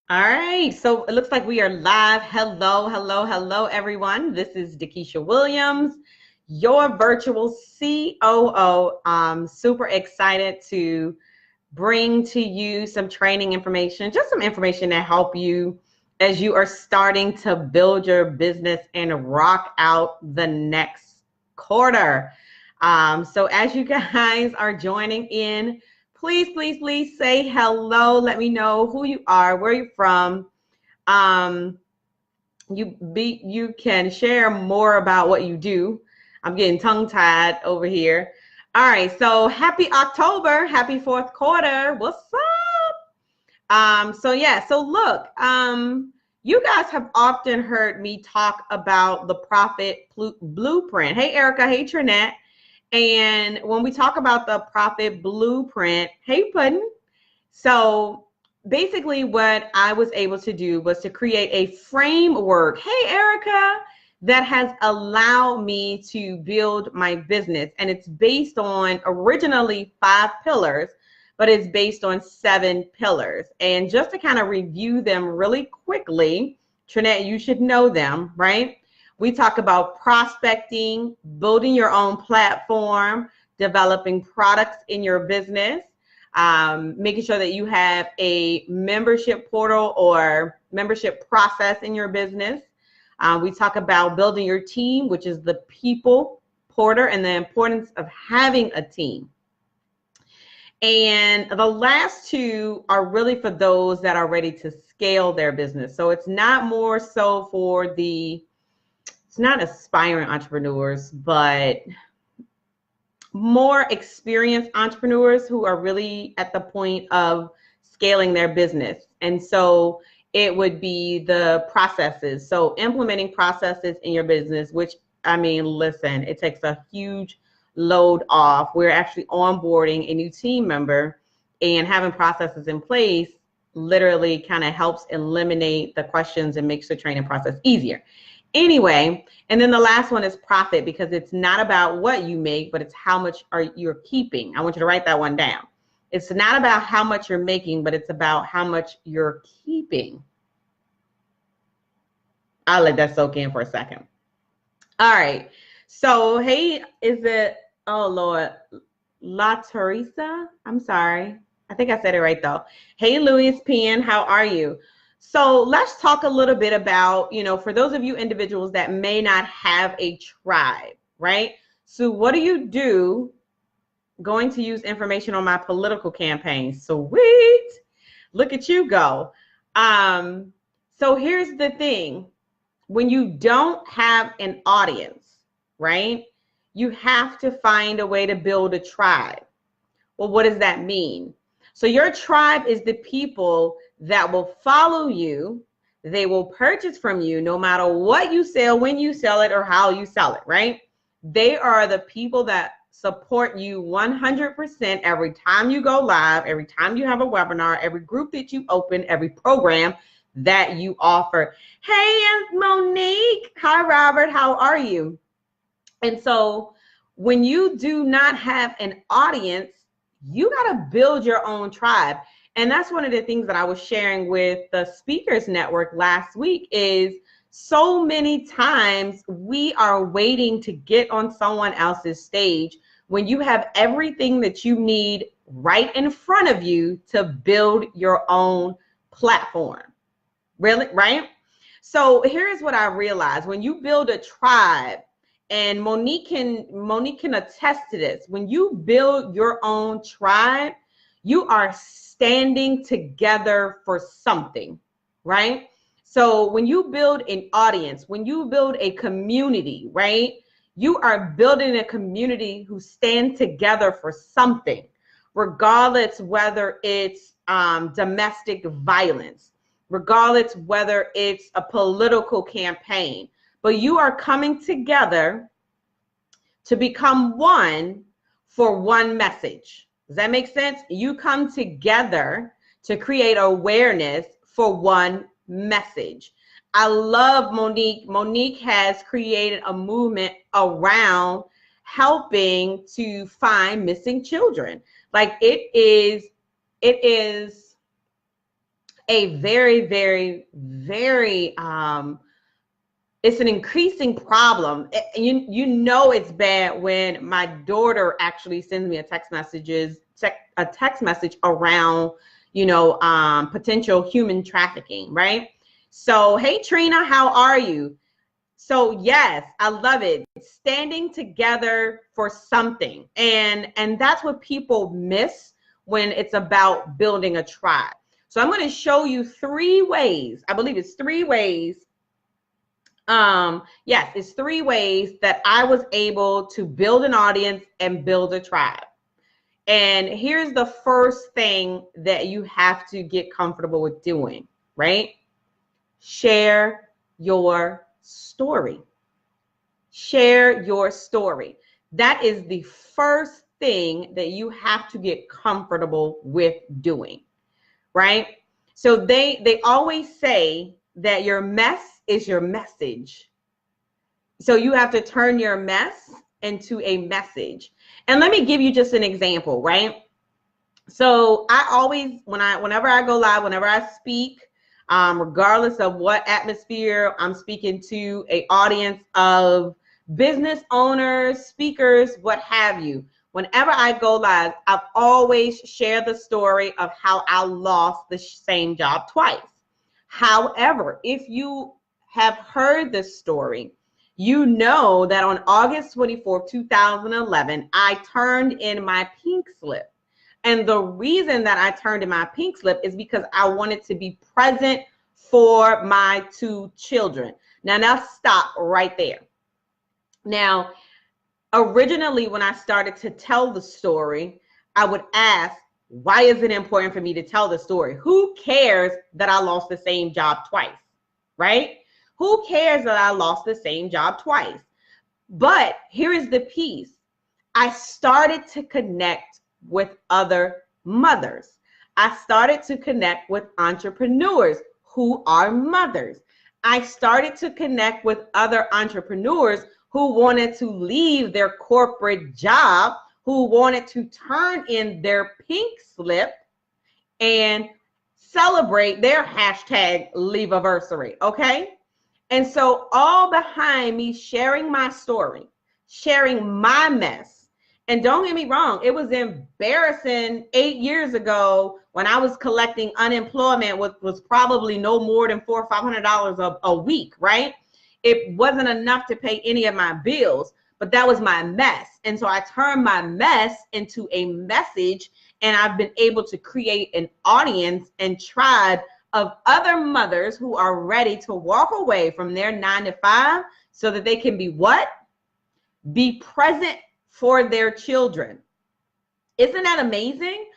All right, so it looks like we are live. Hello, hello, hello, everyone. This is DeKesha Williams, your virtual COO. I'm super excited to bring to you some training information, just some information to help you as you are starting to build your business and rock out the next quarter. So as you guys are joining in, please, please, please say hello. Let me know who you are, where you're from. Um, you can share more about what you do. I'm getting tongue tied over here. All right, so happy October, happy fourth quarter. What's up? So look, you guys have often heard me talk about the profit blueprint. Hey, Erica. Hey, Trinette. And when we talk about the profit blueprint, hey, Puddin'. So basically what I was able to do was to create a framework. Hey, Erica, that has allowed me to build my business. And it's based on originally 5 pillars, but it's based on 7 pillars. And just to kind of review them really quickly, Trinette, you should know them, right? We talk about prospecting, building your own platform, developing products in your business, making sure that you have a membership portal or membership process in your business. We talk about building your team, which is the people portal, and the importance of having a team. And the last 2 are really for those that are ready to scale their business. So it's not more so for it's not aspiring entrepreneurs, but more experienced entrepreneurs who are really at the point of scaling their business. And so it would be the processes. So implementing processes in your business, which, I mean, listen, it takes a huge load off. We're actually onboarding a new team member, and having processes in place literally kind of helps eliminate the questions and makes the training process easier. Anyway, and then the last one is profit, because it's not about what you make, but it's how much you're keeping. I want you to write that one down. It's not about how much you're making, but it's about how much you're keeping. I'll let that soak in for a second. All right. So, hey, is it, oh Lord, La Teresa? I'm sorry. I think I said it right though. Hey, Louis Penn, how are you? So let's talk a little bit about, for those of you individuals that may not have a tribe, right? So what do you do? Going to use information on my political campaign. Sweet. Look at you go. So here's the thing. When you don't have an audience, right, you have to find a way to build a tribe. Well, what does that mean? So your tribe is the people that will follow you. They will purchase from you no matter what you sell, when you sell it, or how you sell it, right? They are the people that support you 100% every time you go live, every time you have a webinar, every group that you open, every program that you offer. Hey, Monique. Hi, Robert. How are you? And so when you do not have an audience, you got to build your own tribe. And that's one of the things that I was sharing with the Speakers Network last week is so many times we are waiting to get on someone else's stage when you have everything that you need right in front of you to build your own platform. Really, right? So here's what I realized. When you build a tribe, and Monique can attest to this, when you build your own tribe, you are standing together for something, right? So when you build an audience, when you build a community, right, you are building a community who stand together for something, regardless whether it's domestic violence, regardless whether it's a political campaign, but you are coming together to become one for one message. Does that make sense? You come together to create awareness for one message. I love Monique. Monique has created a movement around helping to find missing children. Like it is a very, very, very, it's an increasing problem. You know it's bad when my daughter actually sends me a text message around, potential human trafficking, right? So, hey Trina, how are you? So yes, I love it. Standing together for something. And that's what people miss when it's about building a tribe. So I'm going to show you 3 ways. I believe it's 3 ways. Yes, it's 3 ways that I was able to build an audience and build a tribe. And here's the first thing that you have to get comfortable with doing, right? Share your story. Share your story. That is the first thing that you have to get comfortable with doing, right? So they always say that your mess is your message. So you have to turn your mess into a message. And let me give you just an example, right? So I always, whenever I go live, whenever I speak, regardless of what atmosphere I'm speaking to, an audience of business owners, speakers, what have you, whenever I go live, I've always shared the story of how I lost the same job twice. However, if you have heard this story, you know that on August 24, 2011, I turned in my pink slip. And the reason that I turned in my pink slip is because I wanted to be present for my 2 children. Now stop right there. Now, originally, when I started to tell the story, I would ask, why is it important for me to tell the story? Who cares that I lost the same job twice, right? Who cares that I lost the same job twice? But here is the piece. I started to connect with other mothers. I started to connect with entrepreneurs who are mothers. I started to connect with other entrepreneurs who wanted to leave their corporate job, who wanted to turn in their pink slip and celebrate their hashtag leave-iversary, okay? And so all behind me sharing my story, sharing my mess. And don't get me wrong, it was embarrassing 8 years ago when I was collecting unemployment, which was probably no more than $400 or $500 a week, right? It wasn't enough to pay any of my bills, but that was my mess. And so I turned my mess into a message, and I've been able to create an audience and tribe of other mothers who are ready to walk away from their 9-to-5 so that they can be what? Be present for their children. Isn't that amazing?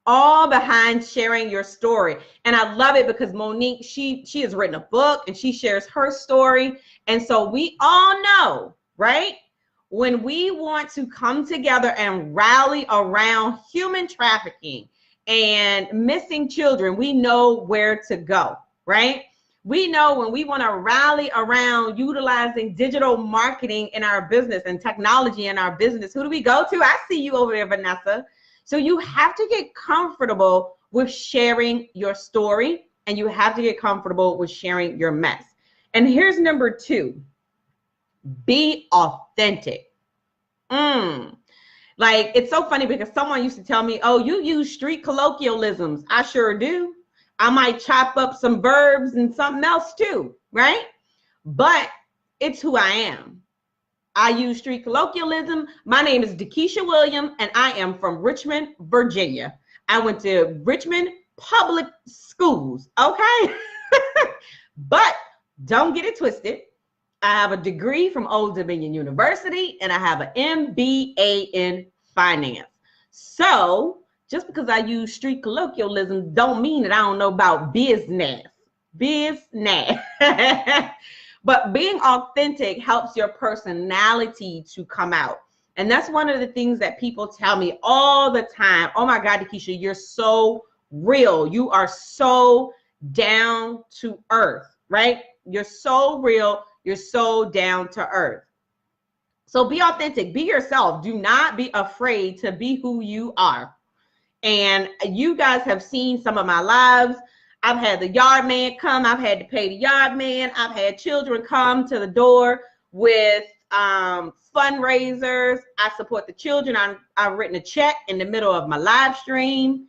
All behind sharing your story. And I love it because Monique, she has written a book and she shares her story. And so we all know, right? When we want to come together and rally around human trafficking and missing children, we know where to go, right? We know when we want to rally around utilizing digital marketing in our business and technology in our business, who do we go to? I see you over there, Vanessa. So you have to get comfortable with sharing your story, and you have to get comfortable with sharing your mess. And here's number 2, be authentic. Like, it's so funny because someone used to tell me, oh, you use street colloquialisms. I sure do. I might chop up some verbs and something else too, right? But it's who I am. I use street colloquialism. My name is DeKesha Williams, and I am from Richmond, Virginia. I went to Richmond Public Schools, okay? But don't get it twisted. I have a degree from Old Dominion University, and I have an MBA in finance. So just because I use street colloquialism don't mean that I don't know about business. But being authentic helps your personality to come out. And that's one of the things that people tell me all the time. Oh my God, DeKesha, you're so real. You are so down to earth, right? You're so real. You're so down to earth. So be authentic. Be yourself. Do not be afraid to be who you are. And you guys have seen some of my lives. I've had the yard man come. I've had to pay the yard man. I've had children come to the door with fundraisers. I support the children. I've written a check in the middle of my live stream.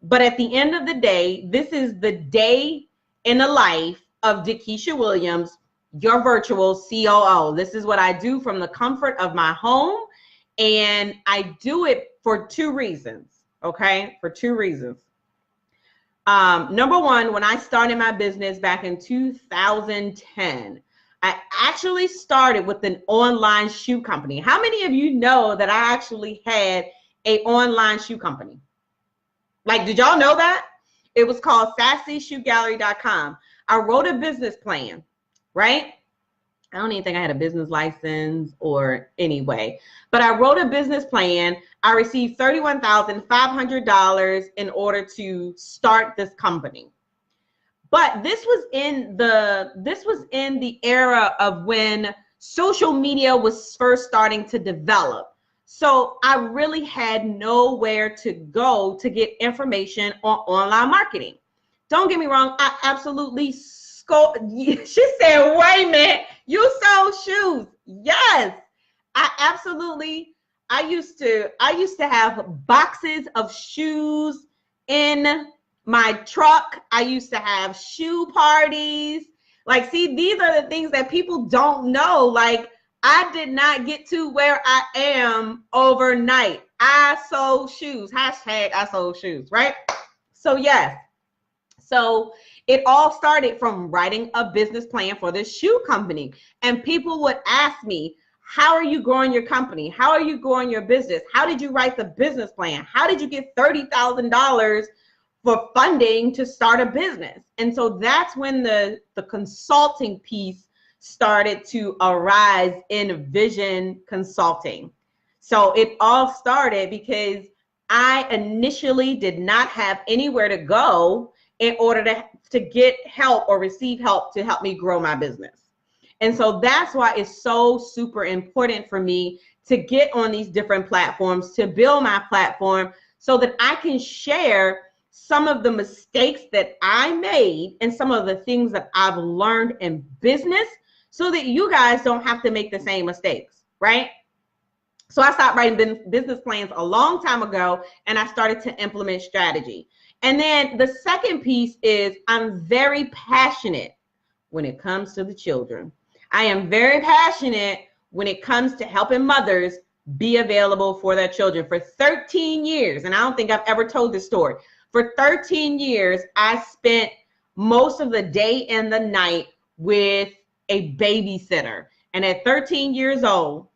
But at the end of the day, this is the day in the life of DeKesha Williams, your virtual COO. This is what I do from the comfort of my home. And I do it for two reasons, okay? For two reasons. Number one, when I started my business back in 2010, I actually started with an online shoe company. How many of you know that I actually had an online shoe company? Like, did y'all know that? It was called sassyshoegallery.com. I wrote a business plan, right? I don't even think I had a business license or anyway, but I wrote a business plan. I received $31,500 in order to start this company. But this was in the era of when social media was first starting to develop. So I really had nowhere to go to get information on online marketing. Don't get me wrong, I absolutely she said, wait a minute, you sold shoes. Yes, I used to have boxes of shoes in my truck. I used to have shoe parties. Like, see, these are the things that people don't know. Like, I did not get to where I am overnight. I sold shoes. Hashtag I sold shoes, right? So yes. So it all started from writing a business plan for this shoe company. And people would ask me, how are you growing your company? How are you growing your business? How did you write the business plan? How did you get $30,000 for funding to start a business? And so that's when the consulting piece started to arise in vision consulting. So it all started because I initially did not have anywhere to go in order to get help or receive help to help me grow my business. And so that's why it's so super important for me to get on these different platforms, to build my platform so that I can share some of the mistakes that I made and some of the things that I've learned in business so that you guys don't have to make the same mistakes, right? So I stopped writing business plans a long time ago, and I started to implement strategy. And then the second piece is I'm very passionate when it comes to the children. I am very passionate when it comes to helping mothers be available for their children. For 13 years, and I don't think I've ever told this story, for 13 years, I spent most of the day and the night with a babysitter. And at 13 years old,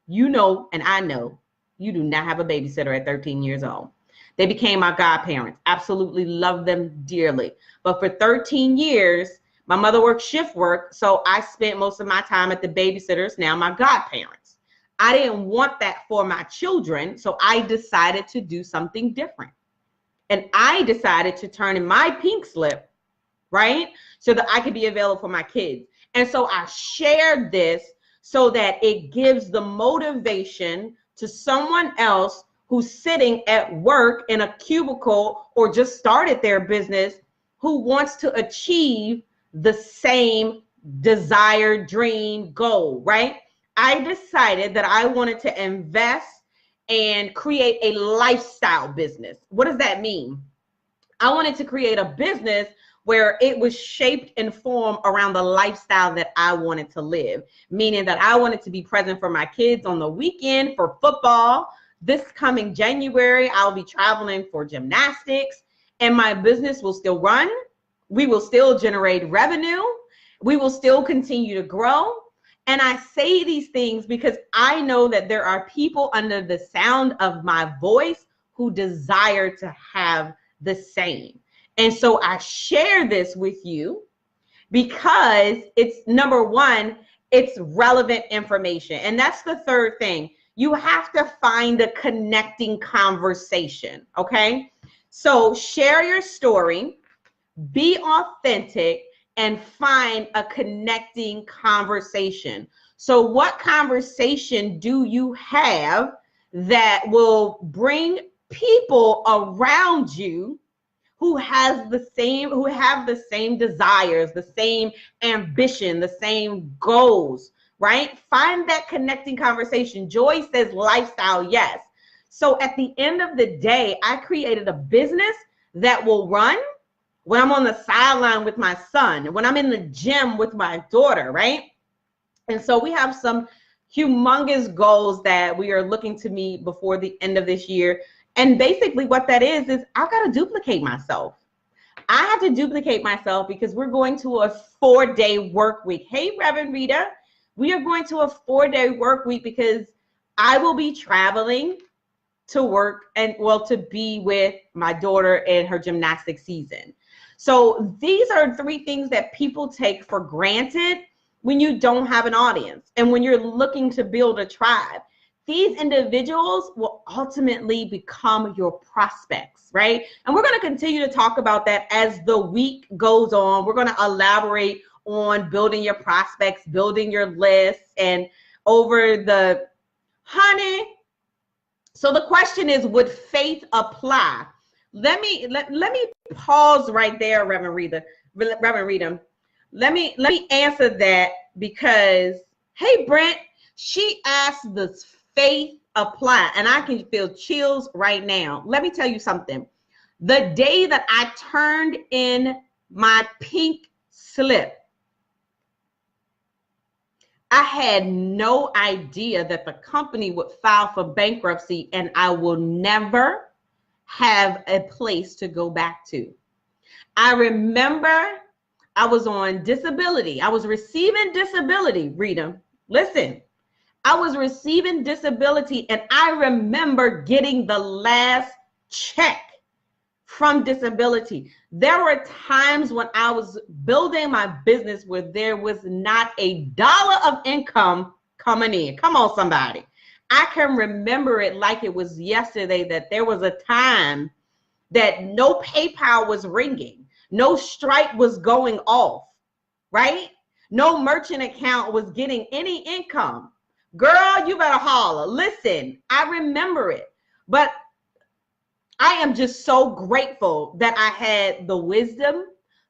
you know, and I know, you do not have a babysitter at 13 years old. They became my godparents. Absolutely love them dearly. But for 13 years, my mother worked shift work, so I spent most of my time at the babysitters, now my godparents. I didn't want that for my children, so I decided to do something different. And I decided to turn in my pink slip, right, so that I could be available for my kids. And so I shared this so that it gives the motivation to someone else who's sitting at work in a cubicle or just started their business, who wants to achieve the same desired dream goal, right? I decided that I wanted to invest and create a lifestyle business. What does that mean? I wanted to create a business where it was shaped and formed around the lifestyle that I wanted to live, meaning that I wanted to be present for my kids on the weekend for football. This coming January, I'll be traveling for gymnastics, and my business will still run. We will still generate revenue. We will still continue to grow. And I say these things because I know that there are people under the sound of my voice who desire to have the same. And so I share this with you because it's, number one, it's relevant information. And that's the third thing. You have to find a connecting conversation, okay? So share your story, be authentic, and find a connecting conversation. So what conversation do you have that will bring people around you who have the same desires, the same ambition, the same goals, right? Find that connecting conversation. Joy says lifestyle, yes. So at the end of the day, I created a business that will run when I'm on the sideline with my son, when I'm in the gym with my daughter, right? And so we have some humongous goals that we are looking to meet before the end of this year. And basically what that is I've got to duplicate myself. I have to duplicate myself because we're going to a 4-day work week. Hey, Reverend Rita, we are going to a 4-day work week because I will be traveling to work and to be with my daughter in her gymnastics season. So these are 3 things that people take for granted when you don't have an audience and when you're looking to build a tribe. These individuals will ultimately become your prospects, right? And we're going to continue to talk about that as the week goes on. We're going to elaborate on building your prospects, building your lists, and over the honey. So the question is, would faith apply? Let me pause right there, Reverend Rita. Let me answer that because, hey, Brent, she asked, does faith apply? And I can feel chills right now. Let me tell you something. The day that I turned in my pink slip, I had no idea that the company would file for bankruptcy and I will never have a place to go back to. I remember I was on disability. I was receiving disability, Rita. Listen, I was receiving disability and I remember getting the last check from disability. There were times when I was building my business where there was not a dollar of income coming in. Come on, somebody. I can remember it like it was yesterday that there was a time that no PayPal was ringing. No Stripe was going off, right? No merchant account was getting any income. Girl, you better holler. Listen, I remember it. But I am just so grateful that I had the wisdom,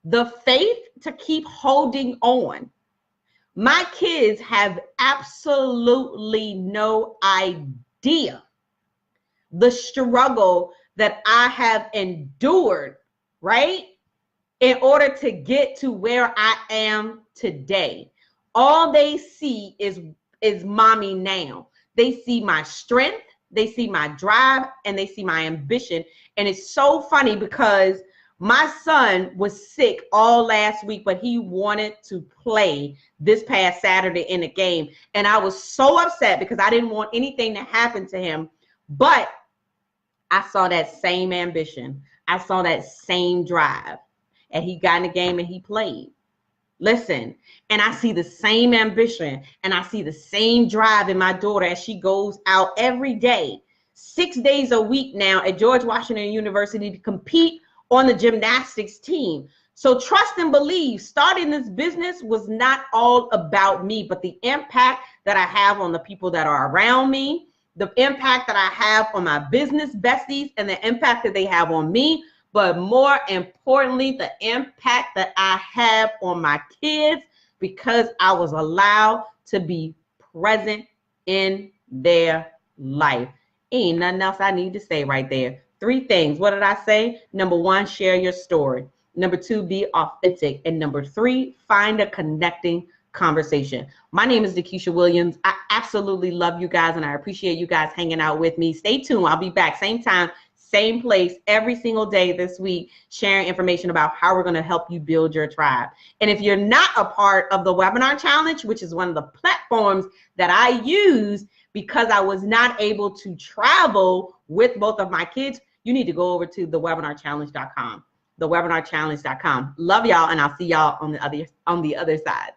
the faith to keep holding on. My kids have absolutely no idea the struggle that I have endured, right? In order to get to where I am today. All they see is mommy now. They see my strength, they see my drive, and they see my ambition. And it's so funny because my son was sick all last week, but he wanted to play this past Saturday in the game. And I was so upset because I didn't want anything to happen to him. But I saw that same ambition. I saw that same drive. And he got in the game and he played. Listen, and I see the same ambition and I see the same drive in my daughter as she goes out every day, 6 days a week now at George Washington University to compete on the gymnastics team. So trust and believe, starting this business was not all about me, but the impact that I have on the people that are around me, the impact that I have on my business besties, and the impact that they have on me. But more importantly, the impact that I have on my kids because I was allowed to be present in their life. Ain't nothing else I need to say right there. 3 things. What did I say? Number 1, share your story. Number 2, be authentic. And number 3, find a connecting conversation. My name is DeKesha Williams. I absolutely love you guys and I appreciate you guys hanging out with me. Stay tuned. I'll be back same time, same place every single day this week, sharing information about how we're going to help you build your tribe. And if you're not a part of the webinar challenge, which is one of the platforms that I use because I was not able to travel with both of my kids, you need to go over to thewebinarchallenge.com, thewebinarchallenge.com. Love y'all, and I'll see y'all on the other side.